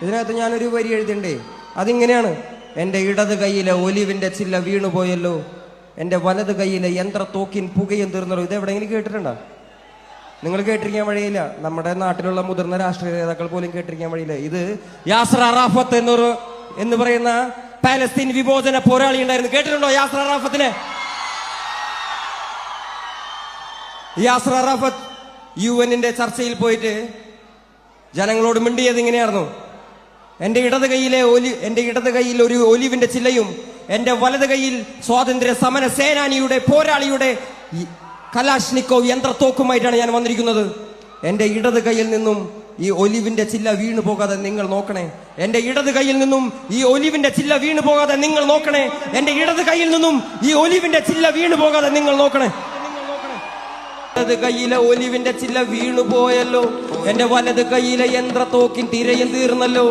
ഇതിനകത്ത് ഞാനൊരു വരി എഴുതിണ്ടേ, അതിങ്ങനെയാണ്: എൻ്റെ ഇടത് കൈയിലെ ഒലിവിന്റെ ചില്ല വീണുപോയല്ലോ, എൻ്റെ വലത് കൈയിലെ യന്ത്രത്തോക്കിൻ പുകയും തീർന്നല്ലോ. ഇത് എവിടെയെങ്കിലും കേട്ടിട്ടുണ്ടോ? നിങ്ങൾ കേട്ടിരിക്കാൻ വഴിയില്ല. നമ്മുടെ നാട്ടിലുള്ള മുതിർന്ന രാഷ്ട്രീയ നേതാക്കൾ പോലും കേട്ടിരിക്കാൻ വഴിയില്ല. ഇത് യാസർ അറാഫത്ത് എന്ന് പറയുന്ന പാലസ്തീൻ വിമോചന പോരാളി ഉണ്ടായിരുന്നു. കേട്ടിട്ടുണ്ടോ യാസർ അറാഫത്തിനെ? യാസർ അറാഫത്ത് UN-ന്റെ ചർച്ചയിൽ പോയിട്ട് ജനങ്ങളോട് മിണ്ടിയത് ഇങ്ങനെയായിരുന്നു: എൻ്റെ ഇടത് കൈയിൽ ഒരു ഒലിവിന്റെ ചില്ലയും എൻ്റെ വലത് കൈയിൽ സ്വാതന്ത്ര്യ സമര സേനാനിയുടെ പോരാളിയുടെ കലാഷ്നിക്കോവ് യന്ത്രത്തോക്കുമായിട്ടാണ് ഞാൻ വന്നിരിക്കുന്നത്. എൻ്റെ ഇടത് കൈയിൽ നിന്നും ഈ ഒലിവിന്റെ ചില്ല വീണു പോകാതെ നിങ്ങൾ നോക്കണേ. എൻ്റെ ഇടത് കൈയിൽ നിന്നും ഈ ഒലിവിന്റെ ചില്ല വീണു പോകാതെ നിങ്ങൾ നോക്കണേ. എൻ്റെ ഇടത് കൈയിൽ നിന്നും ഈ ഒലിവിന്റെ ചില്ല വീണു പോകാതെ നിങ്ങൾ നോക്കണേ. ഇടത് കൈയിലെ ഒലിവിന്റെ ചില്ല വീണു പോയല്ലോ, എൻ്റെ വലത് കൈയിലെ യന്ത്രത്തോക്കിൻ തിരയും തീർന്നല്ലോ.